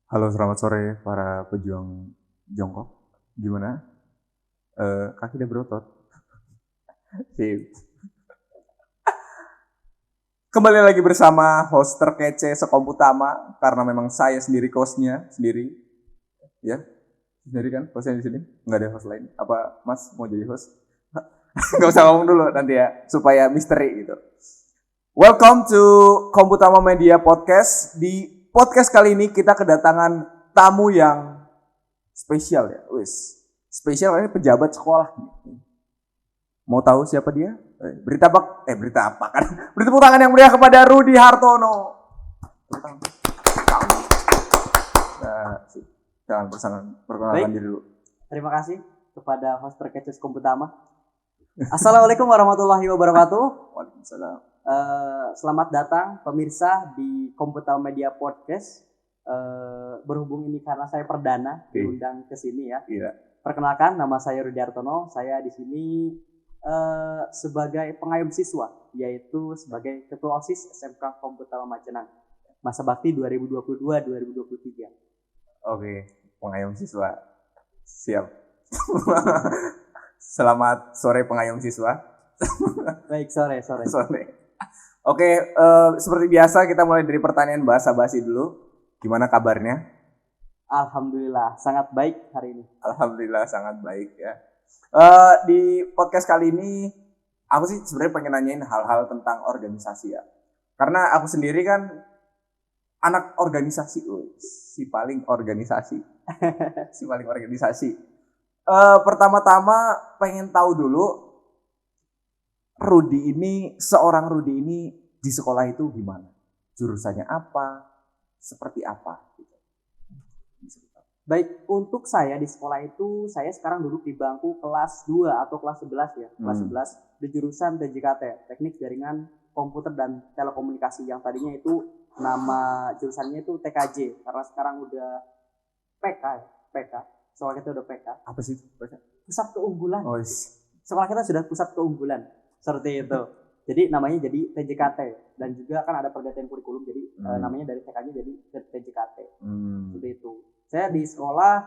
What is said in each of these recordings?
Halo, selamat sore para pejuang jongkok. Gimana? Kaki udah berotot. Sip. Kembali lagi bersama host terkece sekomputama karena memang saya sendiri hostnya sendiri. Ya, sendiri kan hostnya di sini. Nggak ada host lain. Apa Mas mau jadi host? Nggak usah ngomong dulu nanti ya, supaya misteri gitu. Welcome to Komputama Media Podcast. Di podcast kali ini kita kedatangan tamu yang spesial ya, spesial ini pejabat sekolah. Mau tahu siapa dia? Berita apa kan? Beri tepuk tangan yang meriah kepada Rudi Hartono. Nah, jangan perkenalkan diri dulu. Terima kasih kepada host terkece Komputama. Assalamualaikum warahmatullahi wabarakatuh. Waalaikumsalam. Selamat datang pemirsa di Komputama Media Podcast. Berhubung ini karena saya perdana diundang ke sini ya. Iya. Perkenalkan, nama saya Rudi Hartono. Saya di sini sebagai pengayom siswa, yaitu sebagai Ketua OSIS SMK Komputama Macenang. Masa bakti 2022-2023. Oke, pengayom siswa. Siap. Selamat sore pengayom siswa. Baik, sore. Oke, seperti biasa kita mulai dari pertanyaan basa-basi dulu. Gimana kabarnya? Alhamdulillah, sangat baik hari ini. Alhamdulillah sangat baik ya. Di podcast kali ini aku sih sebenarnya pengen nanyain hal-hal tentang organisasi ya. Karena aku sendiri kan anak organisasi, si paling organisasi. Pertama-tama pengen tahu dulu seorang Rudi ini di sekolah itu gimana? Jurusannya apa? Seperti apa? Baik, untuk saya di sekolah itu, saya sekarang duduk di bangku kelas 2 atau kelas 11 ya. Kelas 11 di jurusan TJKT, Teknik Jaringan Komputer dan Telekomunikasi. Yang tadinya itu nama jurusannya itu TKJ, karena sekarang udah PK. Sekolah kita udah PK. Apa sih PK? Pusat Keunggulan. Oh, sekolah kita sudah pusat keunggulan. Seperti itu. Jadi namanya jadi TJKT. Dan juga kan ada pergantian kurikulum, jadi namanya dari TKJ jadi TJKT. Seperti itu. Saya di sekolah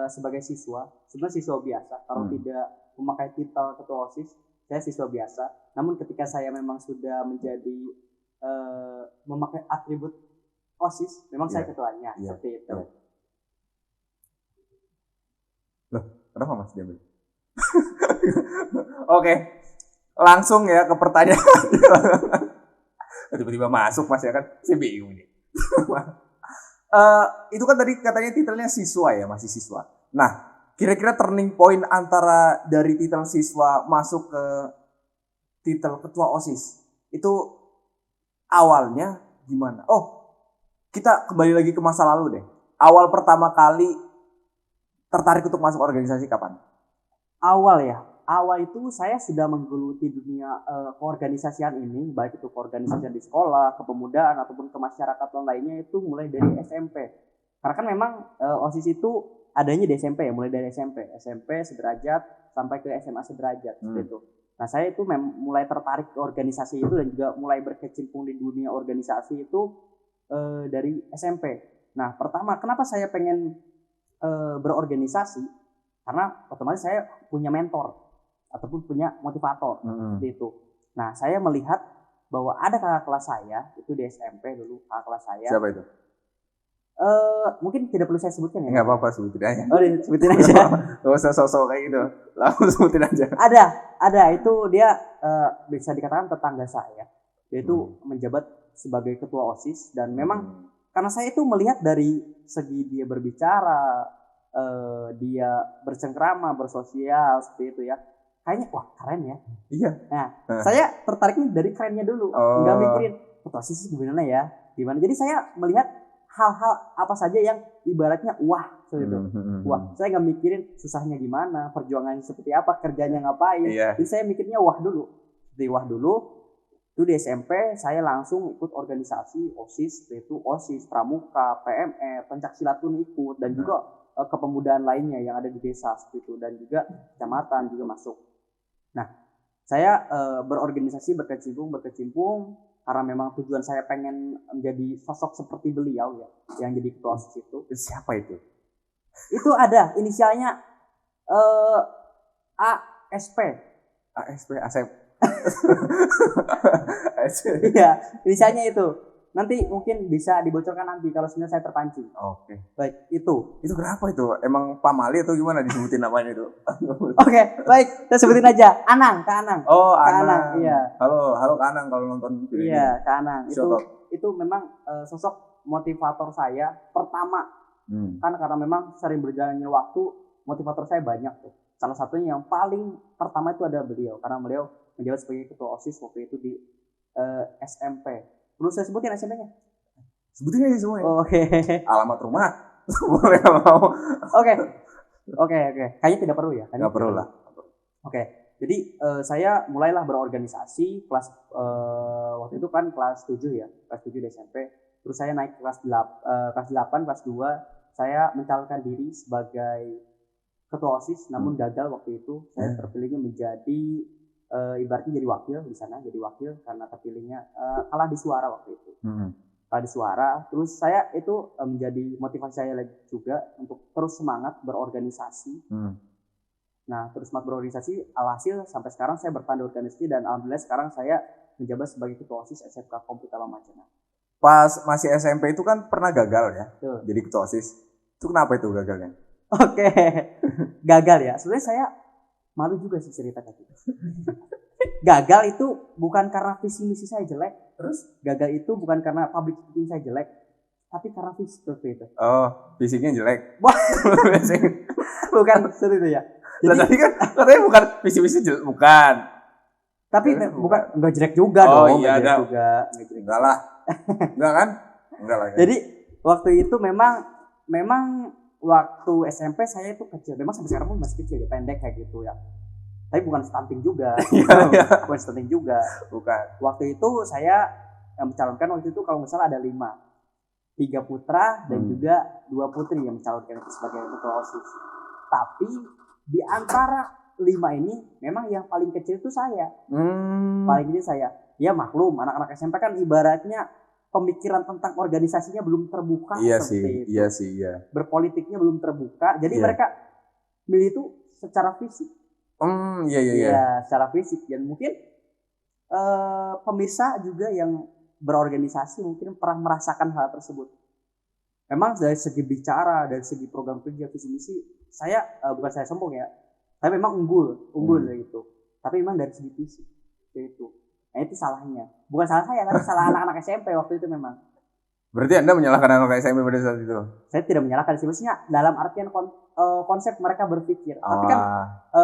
sebagai siswa, sebenarnya siswa biasa. Kalau tidak memakai titel ketua OSIS, saya siswa biasa. Namun ketika saya memang sudah menjadi memakai atribut OSIS, memang saya ketuanya. Seperti itu. Loh, kenapa Mas diambil? Oke, langsung ya ke pertanyaan. Tiba-tiba masuk Mas ya kan, saya bingung nih. Itu kan tadi katanya titelnya siswa ya, masih siswa. Nah, kira-kira turning point antara dari titel siswa masuk ke titel ketua OSIS itu awalnya gimana? Oh, kita kembali lagi ke masa lalu deh. Awal pertama kali tertarik untuk masuk organisasi kapan? Awal itu saya sudah menggeluti dunia keorganisasian ini, baik itu keorganisasian di sekolah, kepemudaan, ataupun kemasyarakatan lainnya itu mulai dari SMP. Karena kan memang OSIS itu adanya di SMP ya, mulai dari SMP sederajat sampai ke SMA sederajat gitu. Nah saya itu mulai tertarik ke organisasi itu dan juga mulai berkecimpung di dunia organisasi itu dari SMP. Nah pertama kenapa saya pengen berorganisasi? Karena otomatis saya punya mentor ataupun punya motivator itu. Nah, saya melihat bahwa ada kakak kelas saya itu di SMP dulu, kakak kelas saya. Siapa itu? Mungkin tidak perlu saya sebutkan ya. Enggak apa-apa, sebutin aja. Oh, sebutin aja. Enggak usah sosok kayak gitu. Langsung sebutin aja. Ada itu dia bisa dikatakan tetangga saya. Yaitu menjabat sebagai ketua OSIS dan memang karena saya itu melihat dari segi dia berbicara, dia bersengkrama, bersosial seperti itu ya. Kayaknya wah keren ya. Iya. Nah, saya tertariknya dari kerennya dulu. Enggak mikirin ketua OSIS gimana ya. Gimana. Jadi saya melihat hal-hal apa saja yang ibaratnya wah seperti itu. Wah, saya enggak mikirin susahnya gimana, perjuangannya seperti apa, kerjanya ngapain. Jadi saya mikirnya wah dulu. Jadi wah dulu. Itu di SMP saya langsung ikut organisasi OSIS, yaitu OSIS, Pramuka, PME, pencaksilat pun ikut dan juga kepemudaan lainnya yang ada di desa seperti itu dan juga kecamatan juga masuk. Nah, saya berorganisasi berkecimpung karena memang tujuan saya pengen menjadi sosok seperti beliau ya, yang jadi ketua OSIS itu. Siapa itu? Itu ada inisialnya ASP. ASP, Asep. ASP. Iya, inisialnya itu. Nanti mungkin bisa dibocorkan nanti kalau sebenarnya saya terpancing. Oke. Baik, itu. Itu kenapa itu? Emang Pamali atau gimana disebutin namanya itu? Oke, baik. Kita sebutin aja. Anang, Kak Anang. Oh, Kak Anang. iya. Halo Kak Anang kalau nonton video ini. Iya, Kak Anang. Shout out. Itu memang sosok motivator saya pertama. Kan karena memang sering berjalannya waktu, motivator saya banyak tuh. Salah satunya yang paling pertama itu ada beliau, karena beliau menjabat sebagai ketua OSIS waktu itu di SMP. Perlu saya sebutin SMP-nya? Sebutin aja semuanya. Oke. Alamat rumah. Boleh nggak mau? Oke. Kayaknya tidak perlu ya? Nggak perlu lah. Oke. Jadi saya mulailah berorganisasi kelas waktu itu kan kelas 7 ya, kelas 7 di SMP. Terus saya naik kelas 8, kelas 2, saya mencalonkan diri sebagai ketua OSIS, namun gagal waktu itu. Saya terpilihnya menjadi ibaratnya jadi wakil di sana, jadi wakil karena terpilihnya kalah di suara waktu itu. Kalah di suara. Terus saya itu menjadi motivasi saya lagi juga untuk terus semangat berorganisasi. Nah, terus semangat berorganisasi, alhasil sampai sekarang saya bertahan di organisasi dan alhamdulillah sekarang saya menjabat sebagai ketua OSIS SMK Komputer Lamajana. Pas masih SMP itu kan pernah gagal ya? Tuh. Jadi ketua OSIS. Itu kenapa itu gagalnya? Oke. Gagal ya. Sebenarnya saya malu juga sih cerita kayak gitu. Gagal itu bukan karena visi misi saya jelek, terus gagal itu bukan karena public speaking saya jelek, tapi karena fisik seperti itu. Oh, fisiknya jelek. Bukan seperti itu ya. Jadi tadi kan katanya bukan visi jelek, bukan. Tapi bukan enggak jelek juga dong, iya, jelek juga. Enggak lah. Enggak kan? Enggak lah. Kan? Jadi waktu itu memang waktu SMP saya itu kecil. Memang sampai sekarang pun masih kecil ya, pendek kayak gitu ya. Tapi bukan stunting juga. Bukan stunting juga. Bukan. Waktu itu saya mencalonkan waktu itu kalau nggak salah ada 5. 3 putra dan juga 2 putri yang mencalonkan itu sebagai ketua OSIS. Tapi di antara 5 ini memang yang paling kecil itu saya. Paling kecil saya. Ya maklum, anak-anak SMP kan ibaratnya pemikiran tentang organisasinya belum terbuka. Iya sih. Berpolitiknya belum terbuka. Jadi mereka milih itu secara fisik. Iya. Secara fisik. Dan mungkin pemirsa juga yang berorganisasi mungkin pernah merasakan hal tersebut. Memang dari segi bicara, dari segi program kerja, visi misi, saya bukan saya sombong ya, tapi memang unggul dari itu. Tapi memang dari segi fisik, itu. Nah itu salahnya. Bukan salah saya, tapi salah anak-anak SMP waktu itu memang. Berarti Anda menyalahkan anak SMP pada saat itu? Saya tidak menyalahkan, sebenarnya dalam artian konsep mereka berpikir. Tapi kan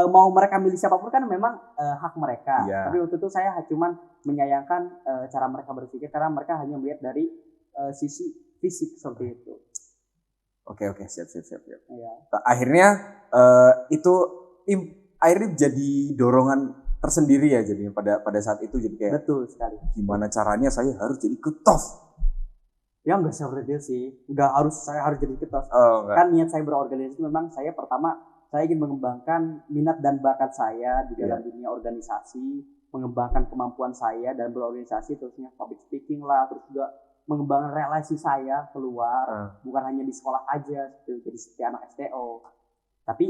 mau mereka milih siapapun kan memang hak mereka. Yeah. Tapi waktu itu saya cuma menyayangkan cara mereka berpikir karena mereka hanya melihat dari sisi fisik seperti itu. Oke, siap. Ya. Akhirnya itu akhirnya jadi dorongan tersendiri ya, jadi pada saat itu jadi kayak betul sekali. Gimana caranya saya harus jadi ketos? Ya enggak seperti itu sih. Saya harus jadi ketos. Kan niat saya berorganisasi memang saya pertama saya ingin mengembangkan minat dan bakat saya di dalam dunia organisasi, mengembangkan kemampuan saya dalam berorganisasi, terusnya public speaking lah, terus juga mengembangkan relasi saya keluar, bukan hanya di sekolah aja, jadi seperti anak STO. Tapi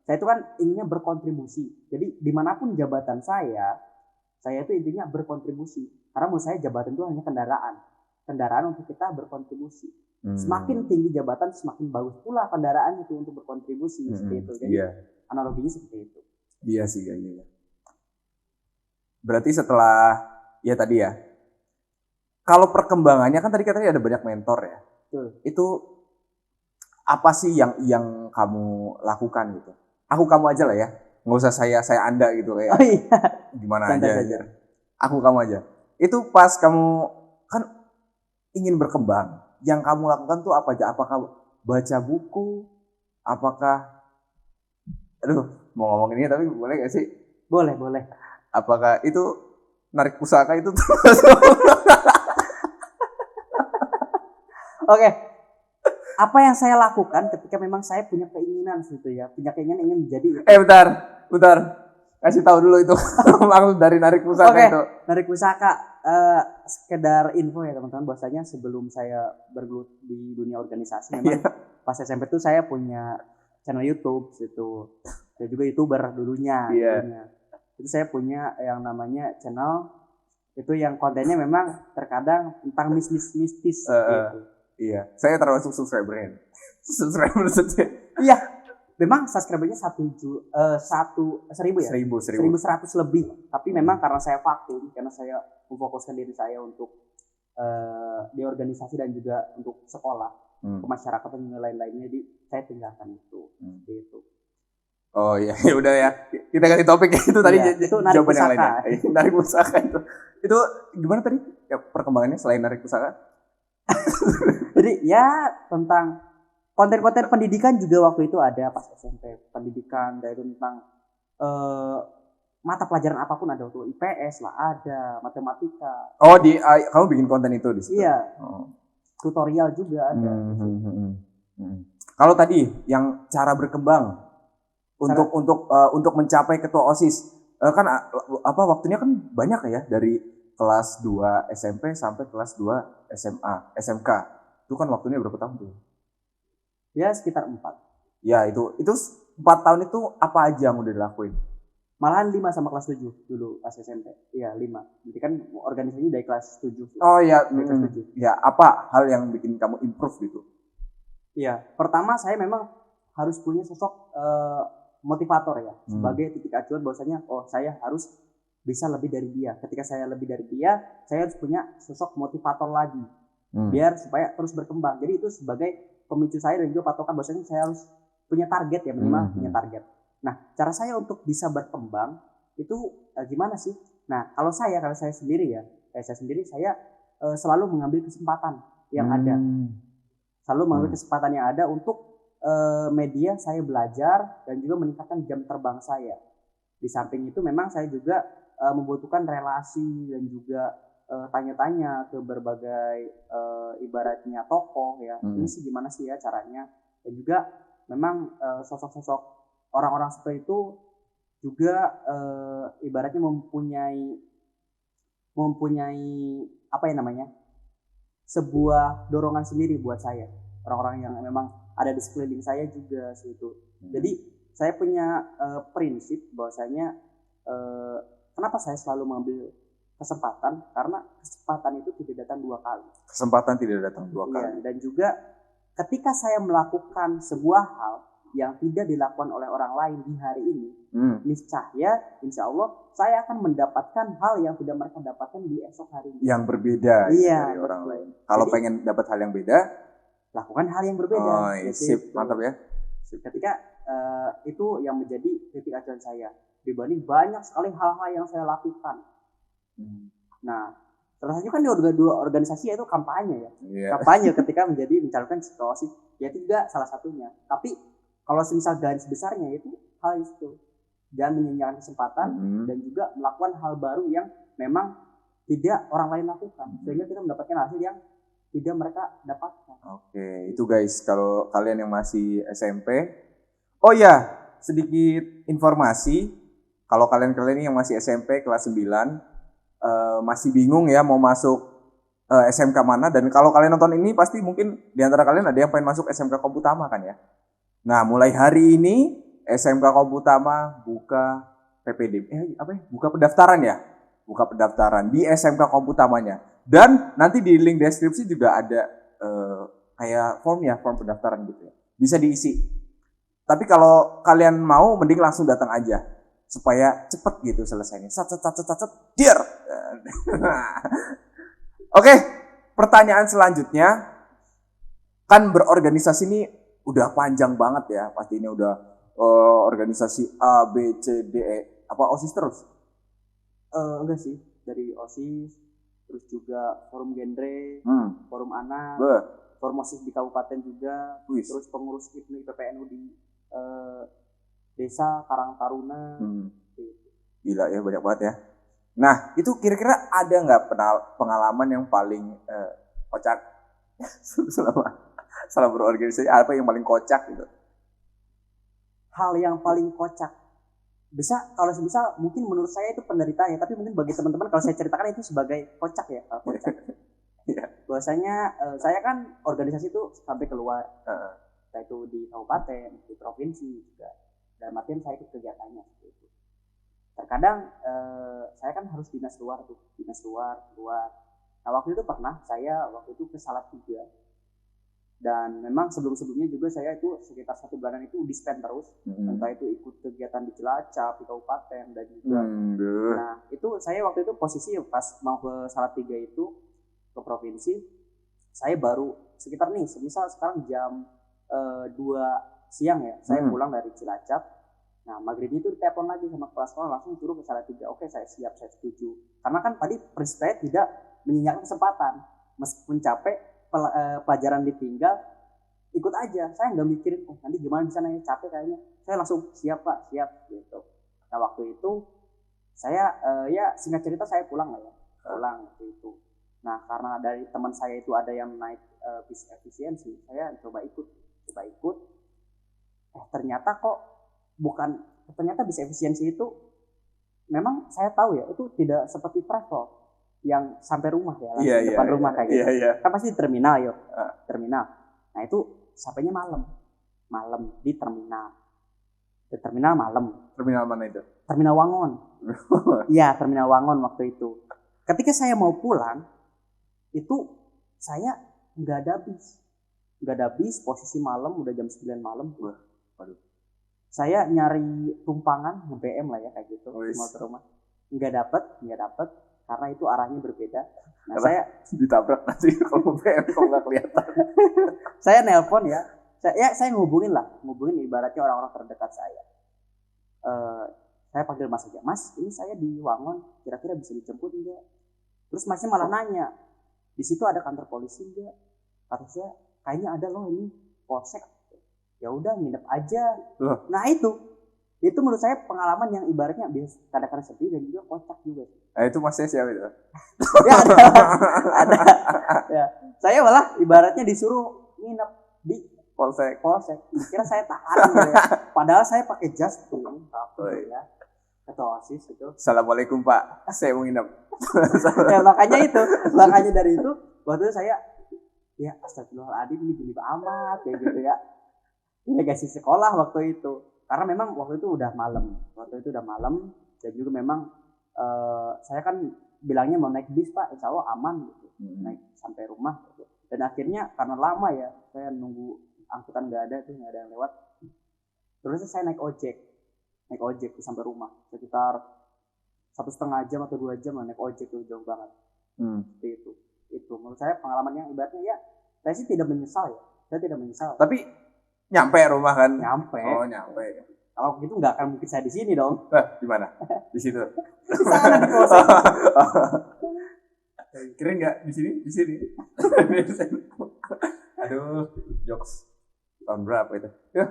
saya itu kan inginnya berkontribusi. Jadi dimanapun jabatan saya itu intinya berkontribusi. Karena menurut saya jabatan itu hanya kendaraan untuk kita berkontribusi. Semakin tinggi jabatan, semakin bagus pula kendaraan itu untuk berkontribusi seperti itu. Jadi analoginya seperti itu. Iya sih, iya. Berarti setelah tadi ya. Kalau perkembangannya kan tadi katanya ada banyak mentor ya. Betul. Itu apa sih yang kamu lakukan gitu? Kamu aja lah ya. Nggak usah saya Anda gitu kayak. Oh iya. Gimana aja. Kamu aja. Itu pas kamu kan ingin berkembang. Yang kamu lakukan tuh apa aja? Apakah baca buku? Apakah mau ngomong ini tapi boleh gak sih? Boleh. Apakah itu narik pusaka itu Oke. Apa yang saya lakukan ketika memang saya punya keinginan gitu ya, punya keinginan ingin menjadi bentar. Kasih tahu dulu itu maksud dari narik pusaka itu. Narik pusaka. sekedar info ya teman-teman, bahwasanya sebelum saya bergelut di dunia organisasi memang pas SMP tuh saya punya channel YouTube gitu. Saya juga YouTuber dulunya. Itu saya punya yang namanya channel itu yang kontennya memang terkadang tentang mistis gitu. Iya, saya termasuk subscriber saja. Iya, memang subscribernya 1000 ya, 1100 lebih. Tapi memang karena saya vakum, karena saya memfokuskan diri saya untuk di organisasi dan juga untuk sekolah, ke masyarakat dan lain-lainnya, jadi saya tinggalkan itu. Gitu. Oh iya, ya udah ya. Kita ganti topik ya, itu tadi itu narik jawaban yang pusaka. lainnya. Narik pusaka itu. Itu gimana tadi? Ya perkembangannya selain narik pusaka? Jadi ya tentang konten-konten pendidikan juga waktu itu ada pas SMP. Pendidikan dari tentang mata pelajaran apapun ada, waktu IPS lah ada, matematika. Oh, kamu bikin konten itu di situ? Iya. Tutorial juga ada. Kalau tadi yang cara berkembang untuk mencapai ketua OSIS, kan waktunya kan banyak ya, dari kelas 2 SMP sampai kelas 2 SMA, SMK. Itu kan waktunya berapa tahun tuh? Ya sekitar 4. Ya itu 4 tahun itu apa aja yang udah dilakuin? Malahan 5 sama kelas 7 dulu pas SMP. Iya 5. Jadi kan organisasinya dari kelas 7. Oh iya, dari kelas 7. Ya apa hal yang bikin kamu improve gitu? Iya, pertama saya memang harus punya sosok motivator ya, sebagai titik acuan bahwasanya saya harus bisa lebih dari dia. Ketika saya lebih dari dia, saya harus punya sosok motivator lagi, biar supaya terus berkembang. Jadi itu sebagai pemicu saya dan juga patokan bahwasanya saya harus punya target ya, minimal punya target. Nah, cara saya untuk bisa berkembang itu gimana sih? Nah, kalau saya sendiri ya, saya selalu mengambil kesempatan yang ada, selalu mengambil kesempatan yang ada untuk media saya belajar dan juga meningkatkan jam terbang saya. Di samping itu memang saya juga membutuhkan relasi dan juga tanya-tanya ke berbagai ibaratnya tokoh ya. Ini sih gimana sih ya caranya? Dan juga memang sosok-sosok orang-orang seperti itu juga ibaratnya mempunyai apa ya namanya? Sebuah dorongan sendiri buat saya. Orang-orang yang memang ada di sekeliling saya juga situ. Jadi saya punya prinsip bahwasanya kenapa saya selalu mengambil kesempatan, karena kesempatan itu tidak datang 2 kali. Kesempatan tidak datang 2 kali. Dan juga ketika saya melakukan sebuah hal yang tidak dilakukan oleh orang lain di hari ini, niscaya insya Allah saya akan mendapatkan hal yang tidak mereka dapatkan di esok hari. Yang berbeda dari orang lain. Kalau pengen dapat hal yang beda, lakukan hal yang berbeda. Oh, sip, mantap ya. Ketika itu yang menjadi titik acuan saya dibanding banyak sekali hal-hal yang saya lakukan. Nah, salah satunya kan di organisasi itu kampanye ya. Kampanye ketika mencalonkan situasi, ya tidak salah satunya. Tapi kalau semisal garis besarnya itu hal itu, dan menyanyikan kesempatan dan juga melakukan hal baru yang memang tidak orang lain lakukan, sehingga kita mendapatkan hasil yang tidak mereka dapatkan. Oke, itu guys, kalau kalian yang masih SMP. Oh ya, sedikit informasi. Kalau kalian yang masih SMP kelas 9 masih bingung ya mau masuk SMK mana, dan kalau kalian nonton ini pasti mungkin di antara kalian ada yang pengen masuk SMK Komputama kan ya. Nah, mulai hari ini SMK Komputama buka buka pendaftaran ya. Buka pendaftaran di SMK Komputamanya. Dan nanti di link deskripsi juga ada kayak form pendaftaran gitu ya. Bisa diisi. Tapi kalau kalian mau mending langsung datang aja supaya cepet gitu selesainya. Dir. Oke, pertanyaan selanjutnya, kan berorganisasi ini udah panjang banget ya. Pasti ini udah organisasi A, B, C, D, E. Apa OSIS terus? Enggak sih, dari OSIS, terus juga forum genre, forum anak, forum OSIS di kabupaten juga, terus pengurus IPPNU di desa Karang Taruna. Gila ya, banyak banget ya. Nah, itu kira-kira ada nggak pengalaman yang paling kocak selama berorganisasi? Apa yang paling kocak gitu? Hal yang paling kocak bisa kalau bisa mungkin menurut saya itu penderitaan ya, tapi mungkin bagi teman-teman kalau saya ceritakan itu sebagai kocak ya, kocak. Iya. Bahwasanya saya kan organisasi itu sampai keluar, Heeh. entah itu di kabupaten, di provinsi juga. Dan artian saya ikut kegiatannya seperti itu. Terkadang saya kan harus dinas luar tuh, dinas luar. Nah waktu itu pernah saya waktu itu ke Salatiga, dan memang sebelum-sebelumnya juga saya itu sekitar 1 bulanan itu dispen terus, entah itu ikut kegiatan di Cilacap, di kabupaten dan juga. Nah itu saya waktu itu posisi pas mau ke Salatiga itu ke provinsi, saya baru sekitar nih semisal sekarang jam 2 siang ya, saya pulang dari Cilacap. Nah maghrib itu ditelepon lagi sama kepala sekolah, langsung suruh ke Salatiga. Oke, saya siap, saya setuju, karena kan tadi prinsip saya tidak menyanyikan kesempatan, meskipun capek pelajaran ditinggal, ikut aja. Saya nggak mikirin nanti gimana di sana ya, capek kayaknya. Saya langsung siap Pak, siap gitu. Nah waktu itu saya ya singkat cerita saya pulang lah ya, pulang waktu itu. Nah karena dari teman saya itu ada yang naik bis efisiensi, saya coba ikut. Ternyata bis efisiensi itu memang saya tahu ya itu tidak seperti travel yang sampai rumah ya, langsung depan rumah kayak gitu. Kan pasti di terminal terminal. Nah itu sampainya malam di terminal. Di terminal malam. Terminal mana itu? Terminal Wangon. Iya, terminal Wangon waktu itu. Ketika saya mau pulang, itu saya nggak ada bis, posisi malam, udah jam 9 malam. Waduh. Saya nyari tumpangan BM lah ya kayak gitu, mau ke rumah. Nggak dapet karena itu arahnya berbeda. Nah, karena saya ditabrak nanti kalau BM kalau nggak kelihatan. Saya nelpon ya. Saya ngubungin ibaratnya orang-orang terdekat saya. Saya panggil Mas aja. Mas, ini saya di Wangon, kira-kira bisa dijemput enggak? Terus Masnya malah nanya, di situ ada kantor polisi enggak? Kata saya, kayaknya ada loh ini, polsek. Ya udah nginep aja. Nah itu menurut saya pengalaman yang ibaratnya kadang-kadang sedih dan juga kocak juga. Nah itu Masnya siapa itu? Ya ada. Ya. Saya malah ibaratnya disuruh nginep di polsek. Kira saya tahan gitu ya. Padahal saya pakai jas tuh, ya. Ketua OSIS itu. Assalamualaikum Pak, saya mau nginep. Ya makanya dari itu waktu itu saya ya astagfirullahaladzim ini gini amat kayak gitu ya. Delegasi sekolah waktu itu, karena memang waktu itu udah malam dan juga memang saya kan bilangnya mau naik bis Pak, insya Allah aman gitu, naik sampai rumah gitu. Dan akhirnya karena lama ya saya nunggu angkutan nggak ada yang lewat, terus saya naik ojek sampai rumah sekitar 1,5 jam atau 2 jam lah naik ojek, itu jauh banget. Seperti itu menurut saya pengalaman yang ibaratnya ya saya sih tidak menyesal. Tapi nyampe rumah kan? Nyampe. Kalau gitu nggak akan mungkin saya di sini dong. Di mana? Di situ. Di sana di polsek. Kira nggak di sini. Aduh, jokes tahun berapa itu? Ya.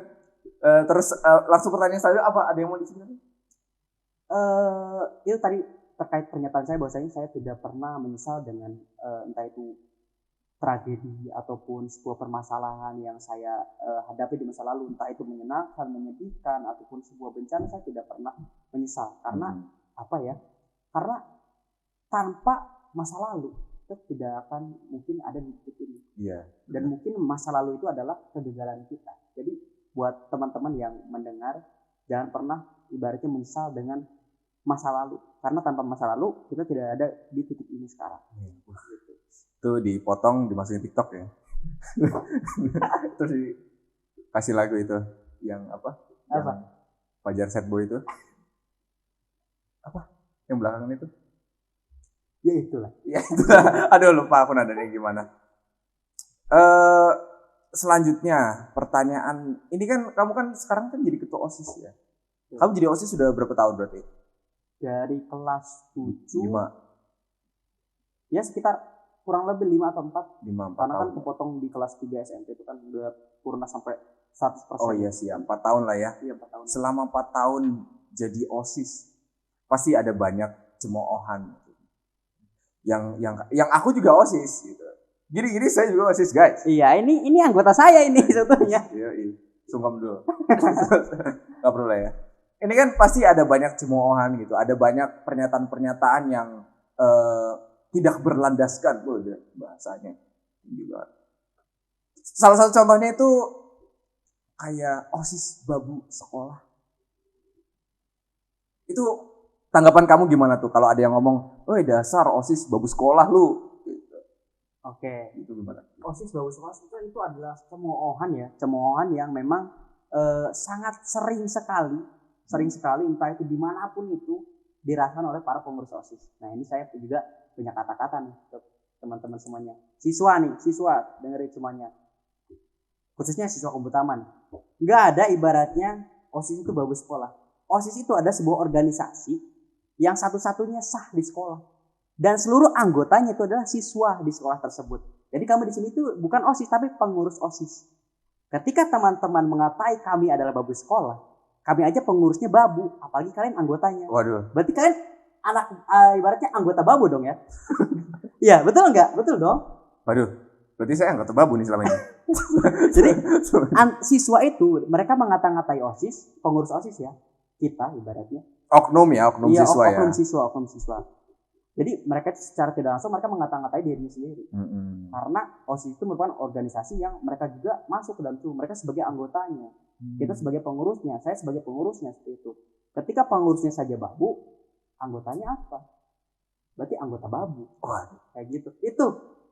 Terus langsung pertanyaan saya apa? Ada yang mau di sini? Itu tadi terkait pernyataan saya bahwasanya saya tidak pernah menyesal dengan entah itu tragedi ataupun sebuah permasalahan yang saya hadapi di masa lalu, entah itu menyenangkan, menyedihkan ataupun sebuah bencana, saya tidak pernah menyesal. Karena apa ya? Karena tanpa masa lalu kita tidak akan mungkin ada di titik ini. Iya. Dan mungkin masa lalu itu adalah kegagalan kita. Jadi buat teman-teman yang mendengar, jangan pernah ibaratnya menyesal dengan masa lalu, karena tanpa masa lalu kita tidak ada di titik ini sekarang. Gitu. Itu dipotong dimasukin TikTok ya. Terus dikasih lagu itu yang apa? Yang Fajar Sad Boy itu. Apa? Yang belakangan itu? Ya itulah. Aduh lupa aku nadanya gimana. Selanjutnya pertanyaan, ini kan kamu kan sekarang kan jadi ketua OSIS ya. Kamu jadi OSIS sudah berapa tahun berarti? Dari kelas 7. 5. Ya sekitar kurang lebih 5 atau 4. 5 Karena tahun. kan kepotong di kelas 3 SMP itu kan udah purna sampai 100%. Oh iya sih, 4 tahun lah ya. Iya 4 tahun. Selama 4 tahun jadi OSIS pasti ada banyak cemoohan. Yang aku juga OSIS gitu. Gini saya juga OSIS, guys. Iya, ini anggota saya ini sebetulnya. Iya. Sungkem dulu. Enggak perlu lah ya. ini kan pasti ada banyak cemoohan gitu, ada banyak pernyataan-pernyataan yang tidak berlandaskan, bahasanya tinggi banget. Salah satu contohnya itu kayak OSIS babu sekolah. Itu tanggapan kamu gimana tuh kalau ada yang ngomong, "Woi dasar OSIS babu sekolah lu." Gitu. Oke. Itu gimana? OSIS babu sekolah itu adalah cemoohan ya, cemoohan yang memang sangat sering sekali entah itu dimanapun itu dirasakan oleh para pengurus OSIS. Nah ini saya juga punya kata-kata nih untuk teman-teman semuanya. Siswa dengerin semuanya. Khususnya siswa Komputaman. Nggak ada ibaratnya OSIS itu babu sekolah. OSIS itu ada sebuah organisasi yang satu-satunya sah di sekolah. Dan seluruh anggotanya itu adalah siswa di sekolah tersebut. Jadi kamu di sini itu bukan OSIS tapi pengurus OSIS. Ketika teman-teman mengatai kami adalah babu sekolah, kami aja pengurusnya babu, apalagi kalian anggotanya. Waduh. Berarti kalian ibaratnya anggota babu dong ya? Iya, betul nggak? Betul dong. Waduh. Berarti saya anggota babu nih selama ini. Jadi siswa itu mereka mengata-ngatai OSIS, pengurus OSIS ya, kita ibaratnya. Oknum siswa ya. Oknum siswa. Jadi mereka secara tidak langsung mereka mengata-ngatai dirinya sendiri. Karena OSIS itu merupakan organisasi yang mereka juga masuk ke dalam itu. Mereka sebagai anggotanya. Kita sebagai pengurusnya. Saya sebagai pengurusnya seperti itu. Ketika pengurusnya saja babu, anggotanya apa? Berarti anggota babu. Kayak gitu. Itu.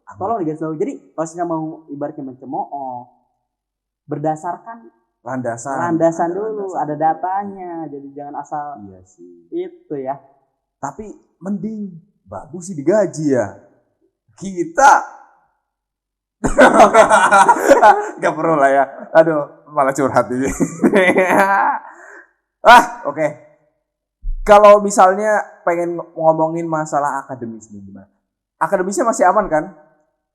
Tolong digaris bawahi. Jadi kalau saya mau ibaratnya mencemooh, berdasarkan landasan dulu. Ada datanya. Jadi jangan asal. Iya sih. Itu ya. Tapi mending babu sih digaji ya. Kita gak perlu lah ya. Aduh, malah curhat ini. Oke. Kalau misalnya pengen ngomongin masalah akademis nih gimana? Akademisnya masih aman kan?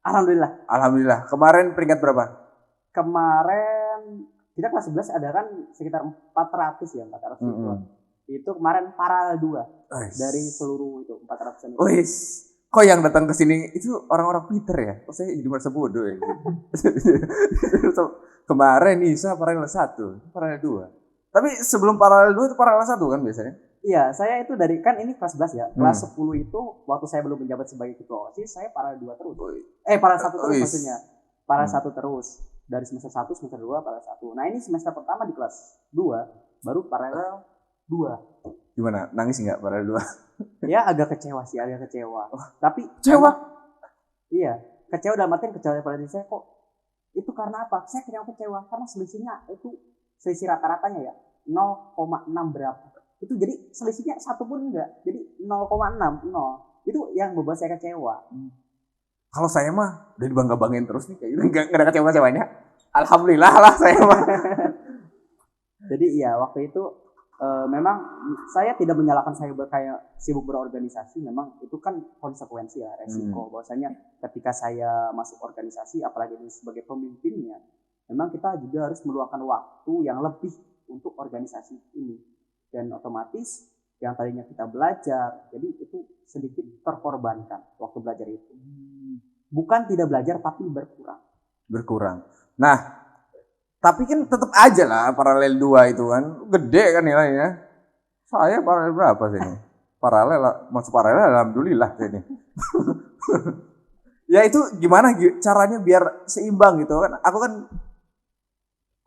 Alhamdulillah. Kemarin peringkat berapa? Kemarin kita kelas 11 ada kan sekitar 400 ya, 400 siswa. Itu kemarin paralel 2 dari seluruh itu 400-an itu. Kok yang datang ke sini itu orang-orang pinter ya? Kok saya jadi merasa bodoh ya? Kemarin Nisa paralel 1, paralel 2. Tapi sebelum paralel 2 itu paralel 1 kan biasanya? Iya, saya itu dari kan ini kelas 11 ya. Kelas 10 itu waktu saya belum menjabat sebagai ketua OSIS, saya paralel 2 terus. Paralel 1 terus maksudnya. Paralel 1 terus. Dari semester 1, semester 2 paralel 1. Nah, ini semester pertama di kelas 2 baru paralel 2. Gimana? Nangis enggak paralel 2? Ya agak kecewa sih, Tapi kecewa? Iya, kecewa dalam artian kecewa pada diri saya kok. Itu karena apa? Saya kecewa karena selisihnya itu selisih rata-ratanya ya 0,6 berapa. Itu jadi selisihnya satu pun enggak. Jadi 0,6. Itu yang membuat saya kecewa. Kalau saya mah udah dibangga-banggain terus nih kayak gitu. Enggak ada kecewa-kecewanya. Alhamdulillah lah saya mah. Jadi iya waktu itu memang saya tidak menyalahkan saya kayak sibuk berorganisasi. Memang itu kan konsekuensi ya, resiko. Bahwasanya ketika saya masuk organisasi apalagi sebagai pemimpinnya, memang kita juga harus meluangkan waktu yang lebih untuk organisasi ini. Dan otomatis yang tadinya kita belajar, jadi itu sedikit terkorbankan waktu belajar itu. Bukan tidak belajar tapi berkurang. Nah, tapi kan tetap aja lah paralel 2 itu kan gede kan nilainya. Saya paralel berapa sih ini? Masuk paralel alhamdulillah ini. Ya itu gimana caranya biar seimbang gitu kan? Aku kan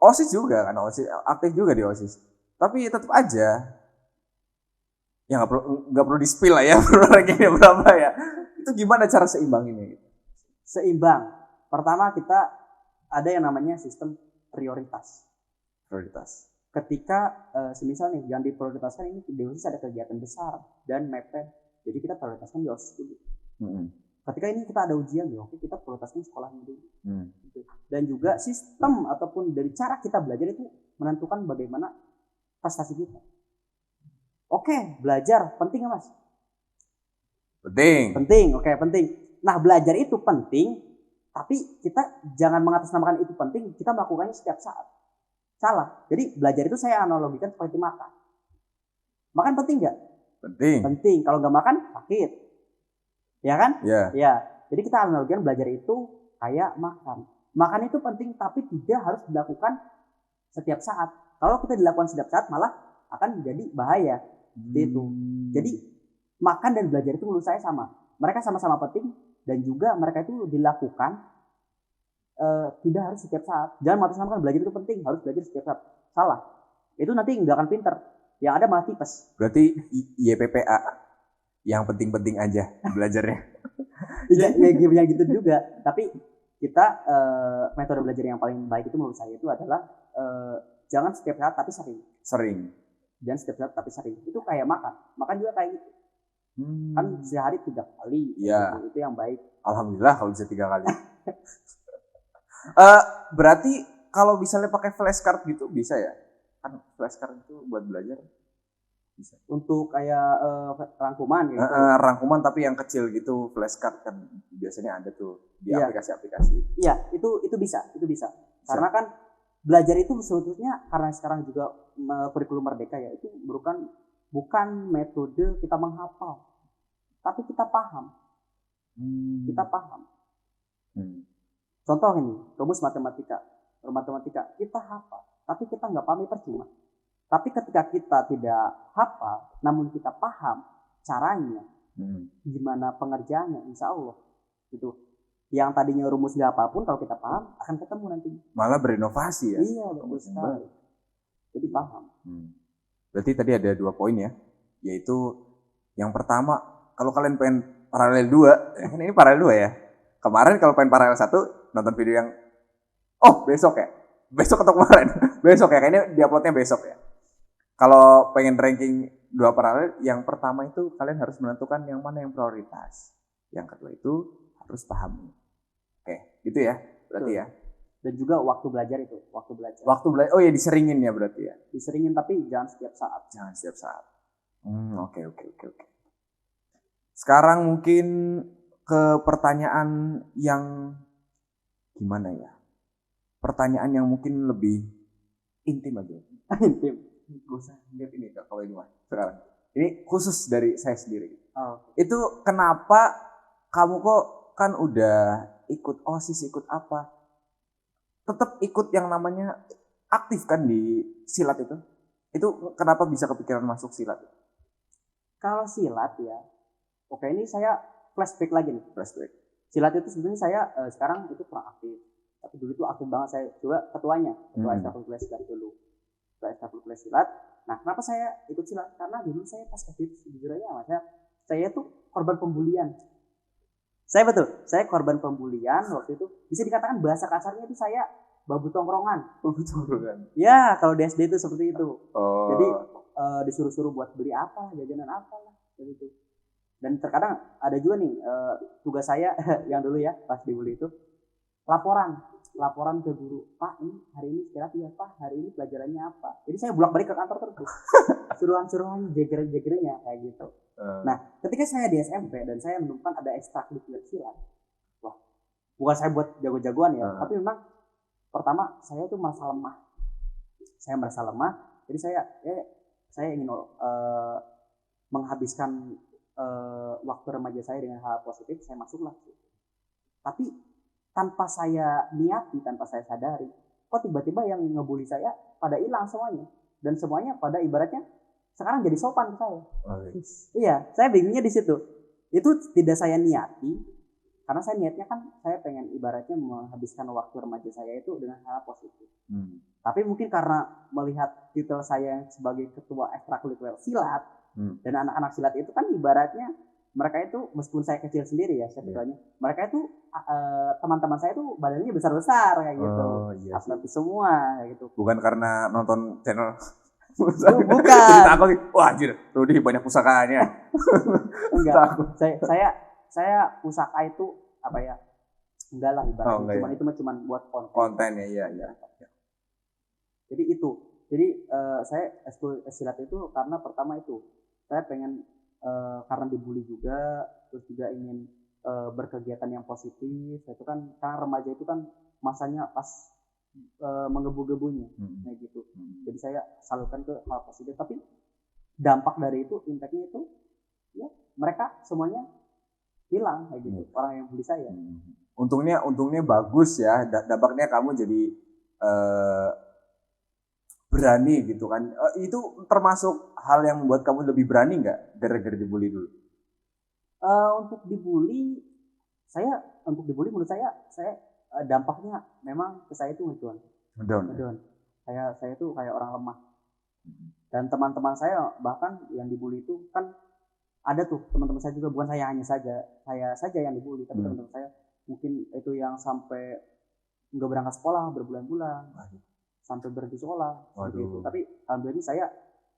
OSIS juga kan, aktif juga di OSIS. Tapi tetap aja ya nggak perlu di-spill lah ya rankingnya berapa ya. Itu gimana cara seimbang ini? Seimbang. Pertama kita ada yang namanya sistem prioritas. Ketika semisal nih yang diprioritaskan ini di OSIS ada kegiatan besar dan mepet, jadi kita prioritaskan di OSIS dulu. Ketika ini kita ada ujian ya, oke kita prioritaskan sekolahnya dulu. Dan juga sistem ataupun dari cara kita belajar itu menentukan bagaimana prestasi kita. Oke, belajar penting nggak mas? Penting. Oke, penting. Nah belajar itu penting, tapi kita jangan mengatasnamakan itu penting. Kita melakukannya setiap saat. Salah. Jadi belajar itu saya analogikan seperti makan. Makan penting nggak? Penting. Kalau nggak makan sakit. Ya kan? Ya. Jadi kita analogikan belajar itu kayak makan. Makan itu penting, tapi tidak harus dilakukan setiap saat. Kalau kita dilakukan setiap saat malah akan jadi bahaya. Seperti itu. Jadi makan dan belajar itu menurut saya sama. Mereka sama-sama penting dan juga mereka itu dilakukan tidak harus setiap saat. Jangan mengatasnamakan belajar itu penting, harus belajar setiap saat. Salah. Itu nanti nggak akan pinter. Yang ada malah tipes. Berarti YPPA yang penting-penting aja belajarnya. ya gitu juga. Tapi kita metode belajar yang paling baik itu menurut saya itu adalah jangan setiap saat tapi sering. Jangan setiap saat tapi sering. Itu kayak makan juga kayak gitu. Kan sehari 3 kali. Iya. Itu yang baik. Alhamdulillah kalau bisa 3 kali. Berarti kalau misalnya pakai flashcard gitu bisa ya? Kan flashcard itu buat belajar bisa. Untuk kayak rangkuman gitu. Rangkuman tapi yang kecil gitu, flashcard kan biasanya ada tuh di aplikasi-aplikasi. Iya, itu bisa. Karena kan belajar itu sebetulnya karena sekarang juga kurikulum merdeka ya, itu bukan metode kita menghafal, tapi kita paham. Kita paham. Contoh ini, rumus matematika kita hafal, tapi kita nggak paham percuma. Tapi ketika kita tidak hafal, namun kita paham caranya, gimana pengerjaannya, insya Allah itu yang tadinya rumus nggak apapun kalau kita paham akan ketemu nanti. Malah berinovasi ya. Iya, betul sekali. Jadi paham. Berarti tadi ada 2 poin ya, yaitu yang pertama kalau kalian pengen paralel 2, ini paralel 2 ya. Kemarin kalau pengen paralel 1 nonton video yang besok atau kemarin besok ya, kayaknya diuploadnya besok ya. Kalau pengen ranking 2 paralel, yang pertama itu kalian harus menentukan yang mana yang prioritas, yang kedua itu harus paham. Oke, gitu ya berarti ya. Dan juga waktu belajar. Oh ya, diseringin ya berarti ya. Diseringin tapi jangan setiap saat. Oke. Sekarang mungkin ke pertanyaan yang gimana ya? Pertanyaan yang mungkin lebih intim aja. Intim. Gak usah lihat ini Kak, kalau ini mah sekarang. Ini khusus dari saya sendiri. Oh. Itu kenapa kamu kok kan udah ikut OSIS, ikut apa, tetap ikut yang namanya aktif kan di silat itu? Itu kenapa bisa kepikiran masuk silat? Kalau silat ya, oke, ini saya flashback lagi nih. Silat itu sebenarnya saya sekarang itu kurang aktif. Tapi dulu itu aktif banget, saya juga ketua ekstrakurikuler silat dulu. Ketua ekstrakurikuler silat. Nah, kenapa saya ikut silat? Karena dulu saya pas SD, jujur aja saya tuh korban pembulian. Saya korban pembulian waktu itu. Bisa dikatakan bahasa kasarnya itu saya babu tongkrongan. Ya, kalau di SD itu seperti itu. Jadi disuruh-suruh buat beli apa, jajanan apa lah, gitu. Dan terkadang ada juga nih tugas saya yang dulu ya pas dibully itu laporan ke guru, Pak ini hari ini istirahat ya, Pak hari ini pelajarannya apa. Jadi saya bolak-balik ke kantor terus, suruhan jager-jagernya kayak gitu. Nah, ketika saya di SMP dan saya menemukan ada ekstrakurikuler silat, wah, bukan saya buat jago-jagoan ya, tapi memang pertama saya tuh merasa lemah. Jadi saya ingin menghabiskan waktu remaja saya dengan hal positif, saya masuklah. Tapi tanpa saya niati, tanpa saya sadari, kok tiba-tiba yang ngebully saya pada hilang semuanya, dan semuanya pada ibaratnya sekarang jadi sopan ke saya. Iya, saya bingungnya di situ. Itu tidak saya niati, karena saya niatnya kan saya pengen ibaratnya menghabiskan waktu remaja saya itu dengan hal positif. Tapi mungkin karena melihat titel saya sebagai ketua ekstrakurikuler silat, dan anak-anak silat itu kan ibaratnya mereka itu, meskipun saya kecil sendiri ya saya ketuanya, mereka itu teman-teman saya itu badannya besar-besar kayak gitu, atletis semua kayak gitu. Bukan karena nonton channel bukan. Cerita aku, wah anjir, Rudy banyak pusakanya. Enggak. saya pusaka itu apa ya? Enggak lah ibaratnya. Itu cuma buat konten ya. Jadi itu. Jadi saya ekskul silat itu karena pertama itu saya pengen karena dibully juga, terus juga ingin berkegiatan yang positif. Itu kan karena remaja itu kan masanya pas menggebu-gebunya, kayak gitu. Jadi saya salurkan ke hal positif. Tapi dampak dari itu, impactnya itu, ya mereka semuanya hilang kayak gitu. Orang yang bully saya. Untungnya bagus ya. Dampaknya kamu jadi berani gitu kan. Itu termasuk hal yang membuat kamu lebih berani nggak gara-gara dibully dulu? Untuk dibully, menurut saya dampaknya memang ke saya itu ngedown. Down. Saya tuh kayak orang lemah. Dan teman-teman saya bahkan yang dibully itu kan ada tuh teman-teman saya juga, bukan saya saja yang dibully, tapi teman-teman saya mungkin itu yang sampai nggak berangkat sekolah berbulan-bulan, sampai berhenti sekolah seperti itu. Tapi alhamdulillah saya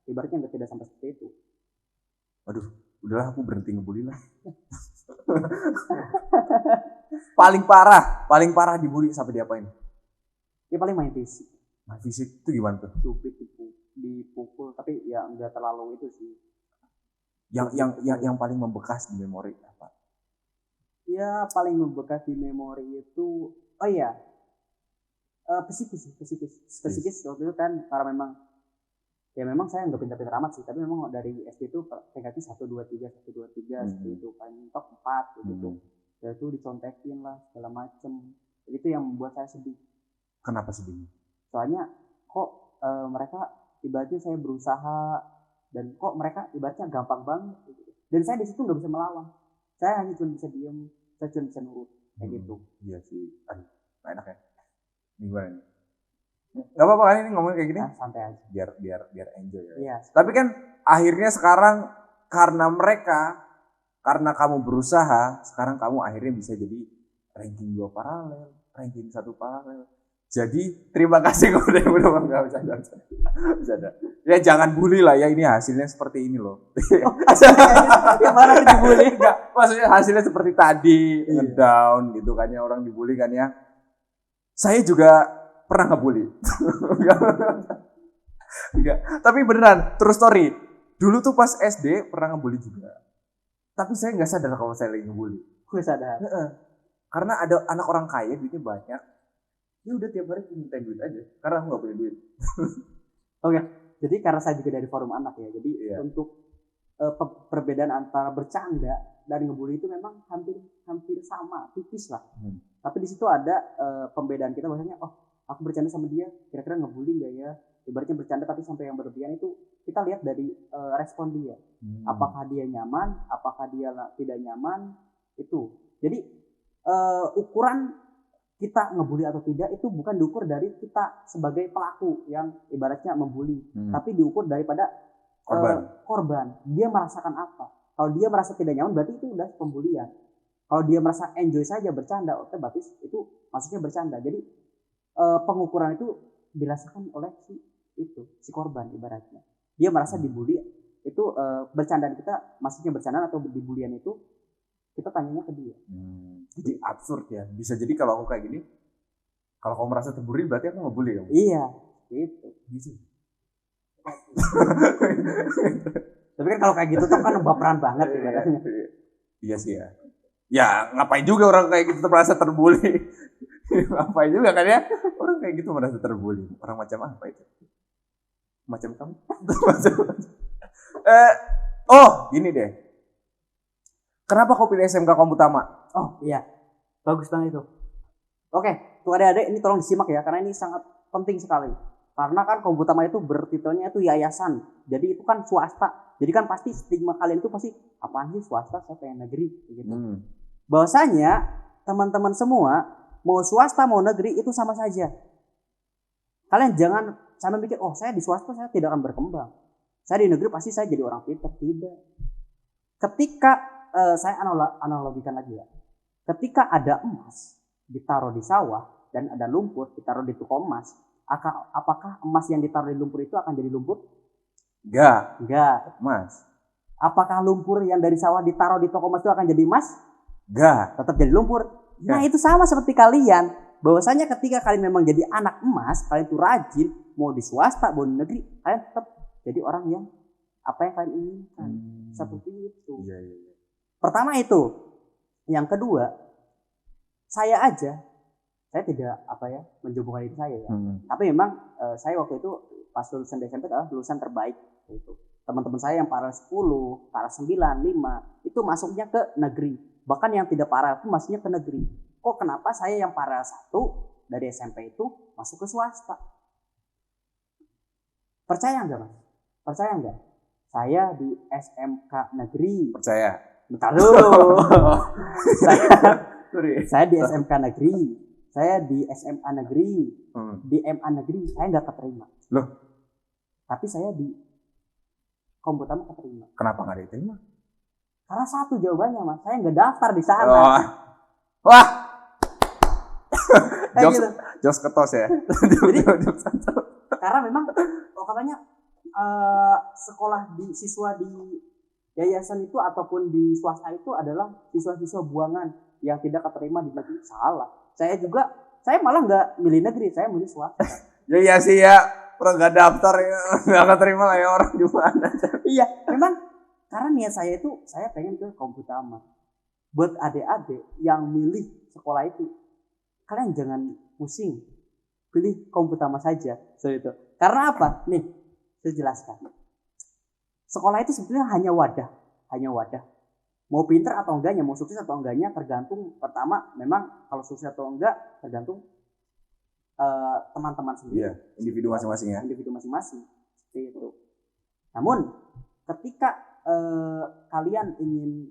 ibaratnya tidak sampai seperti itu. Waduh, udahlah aku berhenti ngebully lah. paling parah dibully sampai diapain? Ya paling main fisik. Main fisik itu gimana tuh? Cubit, dipukul, tapi ya nggak terlalu itu sih. Yang paling membekas di memori apa? Ya paling membekas di memori itu, oh iya, psikis waktu itu kan, karena memang saya nggak pintar-pintar amat sih, tapi memang dari SD itu tingkatnya 1 2 3 seperti itu kan, top 4 gitu. Ya itu dicontekin lah segala macem. Itu yang membuat saya sedih. Kenapa sedih? Soalnya kok mereka ibaratnya saya berusaha dan kok mereka ibaratnya gampang banget gitu. Dan saya di situ nggak bisa melawan. Saya hanya cuma bisa diem, saya cuma bisa nurut kayak gitu. Iya sih. Aduh, gak enak ya. Gimana nih? Gak apa-apa kan ini ngomongin kayak gini? Nah, santai aja. Biar enjoy ya. Iya. Tapi kan akhirnya sekarang karena kamu berusaha, sekarang kamu akhirnya bisa jadi ranking 2 paralel, ranking 1 paralel. Jadi terima kasih udah nggak bisa. Ya jangan bully lah ya, ini hasilnya seperti ini loh. Yang mana dibully? Enggak, maksudnya hasilnya seperti tadi, ngedown gitu kan ya, orang dibully kan ya. Saya juga pernah ngebully. Enggak, tapi beneran, true story. Dulu tuh pas SD pernah ngebully juga. Tapi saya nggak sadar kalau saya lagi ngebully. Gue sadar. Karena ada anak orang kaya, duitnya banyak. Ya udah tiap hari minta duit aja, karena aku nggak punya duit. Oke, jadi karena saya juga dari forum anak ya, jadi untuk perbedaan antara bercanda dan ngebully itu memang hampir sama, tipis lah. Tapi di situ ada pembedaan kita, bahwasanya aku bercanda sama dia, kira-kira ngebully nggak ya? Ibaratnya bercanda tapi sampai yang berlebihan itu kita lihat dari respon dia. Apakah dia nyaman, apakah dia tidak nyaman, itu. Jadi ukuran kita ngebully atau tidak itu bukan diukur dari kita sebagai pelaku yang ibaratnya membuli, tapi diukur daripada korban. Dia merasakan apa? Kalau dia merasa tidak nyaman berarti itu udah pembulian. Kalau dia merasa enjoy saja bercanda, otomatis itu maksudnya bercanda. Jadi pengukuran itu dirasakan oleh si korban ibaratnya. Dia merasa dibully, itu bercandaan kita, maksudnya bercandaan atau dibulian itu kita tanyanya ke dia. Jadi absurd ya. Bisa jadi kalau aku kayak gini, kalau kamu merasa terbully berarti aku ngebully kamu. Iya, gitu. Tapi kan kalau kayak gitu tuh kan baperan banget ibaratnya. Iya sih ya. Ya ngapain juga orang kayak gitu merasa terbully. Ngapain juga kan ya? Orang kayak gitu merasa terbully. Orang macam apa itu? Macam kamu? Gini deh. Kenapa kau pilih SMK Komputama? Oh iya, bagus banget itu. Oke, tuh adik-adik ini tolong disimak ya, karena ini sangat penting sekali. Karena kan Komputama itu bertitelnya itu yayasan, jadi itu kan swasta. Jadi kan pasti stigma kalian itu pasti, apaan sih swasta, saya pengen negeri gitu. Bahwasanya teman-teman semua, mau swasta mau negeri itu sama saja. Kalian jangan sampai mikir, saya di swasta saya tidak akan berkembang. Saya di negeri pasti saya jadi orang pintar. Tidak. Ketika saya analogikan lagi ya. Ketika ada emas ditaruh di sawah dan ada lumpur ditaruh di toko emas, apakah emas yang ditaruh di lumpur itu akan jadi lumpur? Enggak. Emas. Apakah lumpur yang dari sawah ditaruh di toko emas itu akan jadi emas? Enggak. Tetap jadi lumpur. Nah, itu sama seperti kalian. Bahwasanya ketika kalian memang jadi anak emas, kalian itu rajin, mau di swasta, mau di negeri, kalian tetap jadi orang yang apa yang kalian inginkan. Seperti itu. Iya. Pertama itu. Yang kedua, saya tidak menjombongkan diri saya ya. Tapi memang saya waktu itu pas lulusan SMP adalah lulusan terbaik gitu. Teman-teman saya yang paralel 10, paralel 9, 5 itu masuknya ke negeri. Bahkan yang tidak paralel pun masuknya ke negeri. Kok kenapa saya yang paralel 1 dari SMP itu masuk ke swasta? Percaya nggak, Mas? Percaya nggak? Saya di SMK negeri. Percaya. Bentar dulu. saya, Sorry. saya di SMK negeri. Saya di SMA negeri. Hmm. Di MA negeri. Saya nggak keterima. Loh, Tapi saya di Komputama keterima. kenapa nggak diterima? Karena satu jawabannya, Mas. Saya nggak daftar di sana. Wah, wah, Kayak jokes, gitu. jokes ketos ya. Jadi, Jokes ketos. karena memang katanya sekolah di siswa di yayasan itu ataupun di swasta itu adalah siswa-siswa buangan yang tidak keterima di negeri. Salah. Saya malah nggak milih negeri, saya milih swasta. Ya iya sih ya, orang nggak daftar ya, nggak terima lah ya orang gimana. Iya, memang karena niat saya itu saya pengen ke Komputama. Buat adik-adik yang milih sekolah itu, kalian jangan pusing, pilih Komputama saja. Itu. Karena apa? Nih, saya jelaskan. Sekolah itu sebetulnya hanya wadah. Mau pinter atau enggaknya, mau sukses atau enggaknya tergantung pertama memang kalau sukses atau enggak tergantung teman-teman sendiri. Iya, individu masing-masing ya. Individu masing-masing. Seperti itu. Namun ketika kalian ingin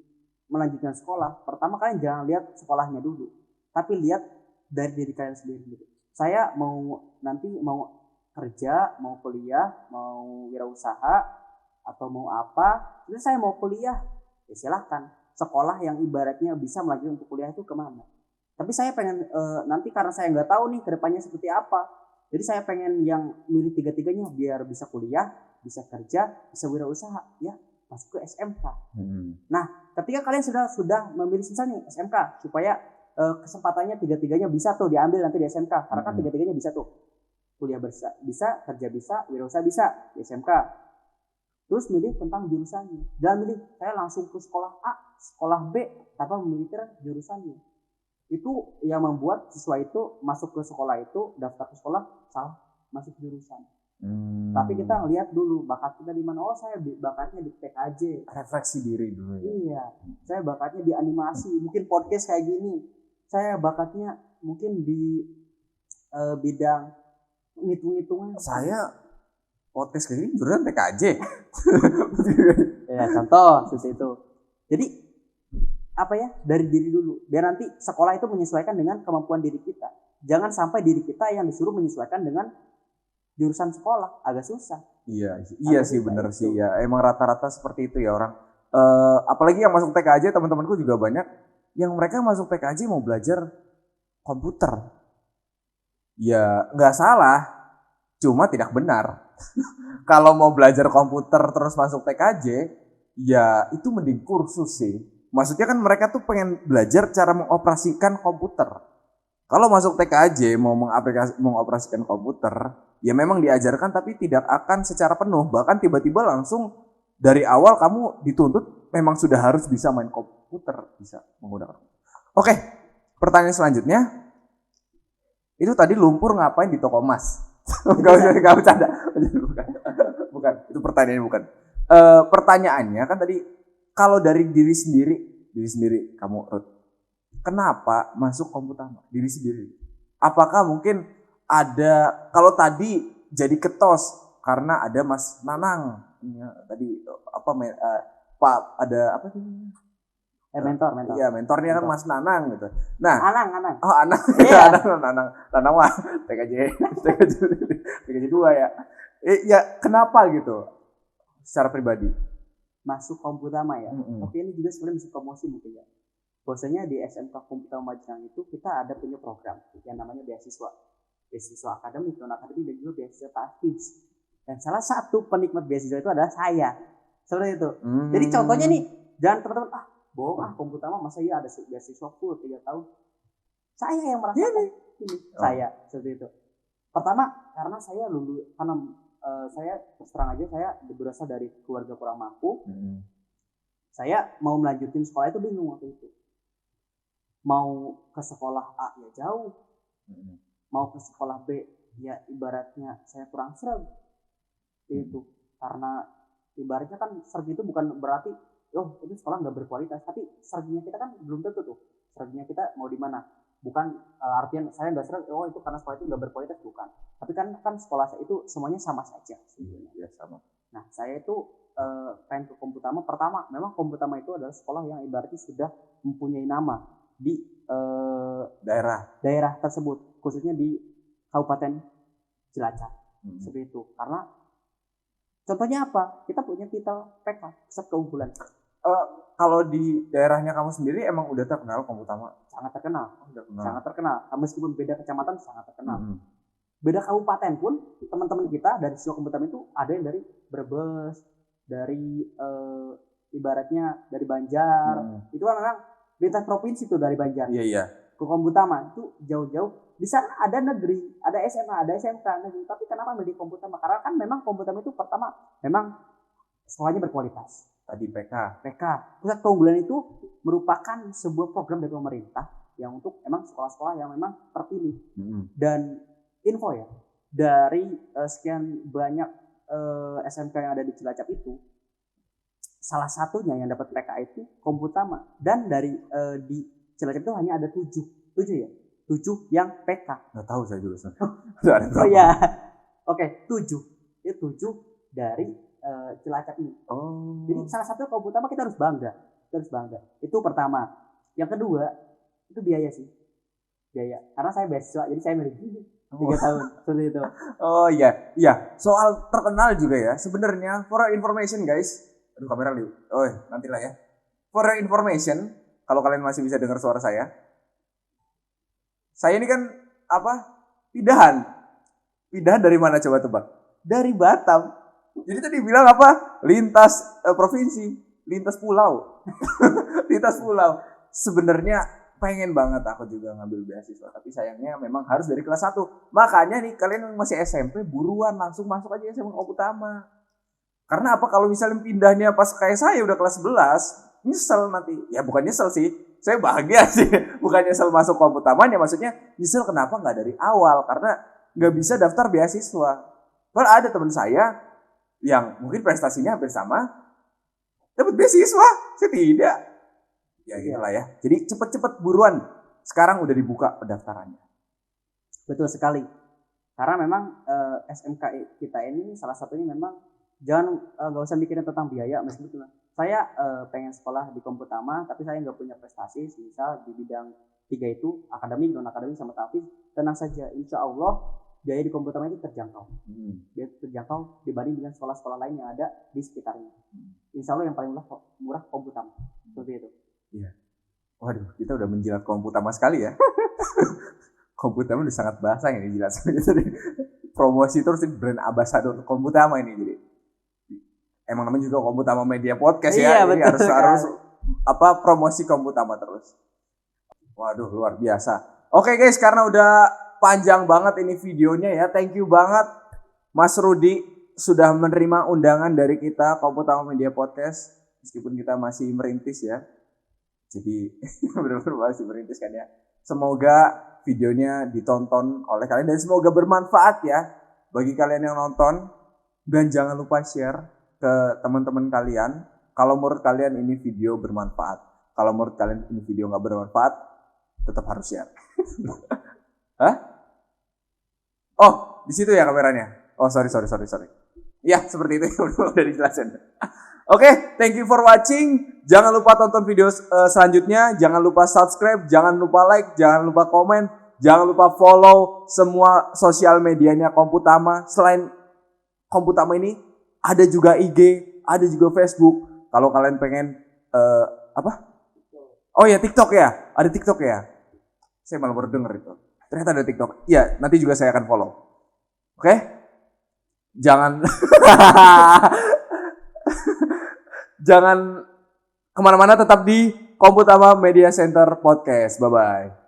melanjutkan sekolah, pertama kalian jangan lihat sekolahnya dulu, tapi lihat dari diri kalian sendiri. Saya nanti mau kerja, mau kuliah, mau wirausaha, atau mau apa, terus saya mau kuliah, ya silahkan. Sekolah yang ibaratnya bisa melanjutkan untuk kuliah itu kemana. Tapi saya pengen nanti karena saya nggak tahu nih kedepannya seperti apa, jadi saya pengen yang milih tiga-tiganya biar bisa kuliah, bisa kerja, bisa wirausaha, ya masuk ke SMK. Nah, ketika kalian sudah memilih misalnya nih SMK supaya kesempatannya tiga-tiganya bisa tuh diambil nanti di SMK, karena kan tiga-tiganya bisa tuh, kuliah bisa, kerja bisa, wirausaha bisa di SMK. Terus milih tentang jurusannya, jangan milih saya langsung ke sekolah A, sekolah B tanpa memikirkan jurusannya. Itu yang membuat siswa itu masuk ke sekolah itu, daftar ke sekolah salah masuk jurusan. Tapi kita lihat dulu bakat kita di mana. Oh, saya bakatnya di PKJ. Refleksi diri dulu ya. Iya, saya bakatnya di animasi, mungkin podcast kayak gini. Saya bakatnya mungkin di bidang ngitung-ngitungan. Saya podcast kayak gini jurusan PKJ. Ya, contoh seperti itu. Jadi apa ya, dari diri dulu biar nanti sekolah itu menyesuaikan dengan kemampuan diri kita. Jangan sampai diri kita yang disuruh menyesuaikan dengan jurusan sekolah, agak susah. Iya sih bener sih ya, emang rata-rata seperti itu ya orang. Apalagi yang masuk PKJ, teman-temanku juga banyak yang mereka masuk PKJ mau belajar komputer. Ya nggak salah, cuma tidak benar. Kalau mau belajar komputer terus masuk PKJ, ya itu mending kursus sih. Maksudnya kan mereka tuh pengen belajar cara mengoperasikan komputer. Kalau masuk TKJ mau mengoperasikan komputer, ya memang diajarkan tapi tidak akan secara penuh. Bahkan tiba-tiba langsung dari awal kamu dituntut memang sudah harus bisa main komputer, bisa menggunakan. Oke, pertanyaan selanjutnya. Itu tadi lumpur ngapain di toko emas? Gak bercanda. Bukan, itu pertanyaannya bukan. Pertanyaannya kan tadi, kalau dari diri sendiri kamu, Ruth, kenapa masuk Komputama? Diri sendiri. Apakah mungkin ada, kalau tadi jadi ketos karena ada Mas Nanang, ya, tadi Pak ada apa sih? Mentor. Iya, mentornya kan Mas Nanang gitu. Nah, Anang. oh Anang, Iya. Nanang mah TKJ 2 ya. Ya kenapa gitu? Secara pribadi. Masuk Komputama ya. Tapi ini juga sebenarnya bisa promosi mungkin ya. Bahwasanya di SMK Komputama Magelang itu kita ada punya program yang namanya beasiswa akademik, non akademik, dan juga beasiswa taktis. Dan salah satu penikmat beasiswa itu adalah saya. Seperti itu. Jadi contohnya nih, jangan teman-teman bohong Komputama masa iya ada beasiswa full 3 tahun. Saya yang merasakan ini. Saya seperti itu. Pertama karena saya saya terang aja, saya berasal dari keluarga kurang mampu. Saya mau melanjutin sekolah itu bingung waktu itu. Mau ke sekolah A ya jauh, mau ke sekolah B ya ibaratnya saya kurang serem. Itu karena ibaratnya kan serg itu bukan berarti itu sekolah nggak berkualitas, tapi sergnya kita kan belum tentu tuh. Sergnya kita mau di mana? Bukan artian saya nggak serem, itu karena sekolah itu nggak berkualitas, bukan. Tapi kan kan sekolah saya itu semuanya sama saja sebenarnya. Iya sama. Nah, saya itu pengen ke Komputama. Pertama, memang Komputama itu adalah sekolah yang ibaratnya sudah mempunyai nama di daerah tersebut, khususnya di Kabupaten Cilacap. Seperti itu. Karena contohnya apa? Kita punya titel PK, pusat keunggulan. Kalau di daerahnya kamu sendiri emang udah terkenal Komputama? Sangat terkenal. Udah kenal. Sangat terkenal. Meskipun beda kecamatan sangat terkenal. Beda kabupaten pun teman-teman kita dari siswa Komputama itu ada yang dari Brebes, dari ibaratnya dari Banjar. Itu kan memang lintas provinsi tuh dari Banjar. Iya. Ke Komputama itu jauh-jauh. Di sana ada negeri, ada SMA, ada SMK negeri. Tapi kenapa milih Komputama? Karena kan memang Komputama itu pertama memang sekolahnya berkualitas. Tadi PK. Pusat keunggulan itu merupakan sebuah program dari pemerintah yang untuk emang sekolah-sekolah yang memang terpilih. Dan info ya, dari sekian banyak SMK yang ada di Cilacap itu, salah satunya yang dapat PK itu Komputama. Dan dari di Cilacap itu hanya ada 7 ya? 7 yang PK. Nggak tahu saya jurusan. Oh iya. Oke, 7. Itu 7 dari Cilacap ini. Oh. Jadi salah satu Komputama kita harus bangga. Itu pertama. Yang kedua, itu biaya sih. Biaya. Karena saya beasiswa, jadi saya milih 3 tahun. Seperti itu. Oh iya. Soal terkenal juga ya. Sebenarnya for your information guys. Aduh kamera liu. Oh nantilah ya. For your information, kalau kalian masih bisa dengar suara saya. Saya ini kan Pindahan dari mana coba tebak? Dari Batam. Jadi tadi bilang apa? Lintas provinsi, lintas pulau. Lintas pulau. Sebenarnya pengen banget aku juga ngambil beasiswa, tapi sayangnya memang harus dari kelas 1. Makanya nih kalian yang masih SMP buruan langsung masuk aja SMA Komputama. Karena apa? Kalau misalnya pindahnya pas kayak saya udah kelas 11, nyesel nanti. Ya bukan nyesel sih. Saya bahagia sih. Bukan nyesel masuk Komputamanya, maksudnya nyesel kenapa nggak dari awal, karena nggak bisa daftar beasiswa. Kalau ada teman saya yang mungkin prestasinya hampir sama, dapat beasiswa, saya tidak. Ya gitulah ya. Jadi cepet-cepet buruan. Sekarang udah dibuka pendaftarannya. Betul sekali. Karena memang SMK kita ini salah satunya memang nggak usah mikirin tentang biaya. Meskipun saya pengen sekolah di Komputama, tapi saya nggak punya prestasi, misal di bidang 3 itu akademik, non akademik sama tahfiz. Tenang saja, insya Allah biaya di Komputama itu terjangkau. Biaya terjangkau dibanding dengan sekolah-sekolah lain yang ada di sekitarnya. Insya Allah yang paling murah Komputama. Seperti itu. Iya. Waduh, kita udah menjilat Komputama sekali ya. Komputama udah sangat bahasa ini jilat. Promosi terus brand ambassador Komputama ini jadi. Emang namanya juga Komputama Media Podcast ya. Jadi harus promosi Komputama terus. Waduh, luar biasa. Oke guys, karena udah panjang banget ini videonya ya. Thank you banget Mas Rudi sudah menerima undangan dari kita Komputama Media Podcast. Meskipun kita masih merintis ya. Jadi benar-benar masih merintis kan ya. Semoga videonya ditonton oleh kalian dan semoga bermanfaat ya bagi kalian yang nonton. Dan jangan lupa share ke teman-teman kalian. Kalau menurut kalian ini video bermanfaat. Kalau menurut kalian ini video nggak bermanfaat, tetap harus share. Hah? Oh, di situ ya kameranya. Oh, sorry. Ya, seperti itu udah dijelasin. Oke, thank you for watching. Jangan lupa tonton video selanjutnya. Jangan lupa subscribe, jangan lupa like, jangan lupa komen, jangan lupa follow semua sosial medianya Komputama. Selain Komputama ini, ada juga IG, ada juga Facebook. Kalau kalian pengen Oh ya, TikTok ya. Ada TikTok ya. Saya malah baru denger itu. Ternyata ada TikTok. Iya, nanti juga saya akan follow. Oke? Jangan jangan kemana-mana, tetap di Komputama Media Center Podcast. Bye-bye.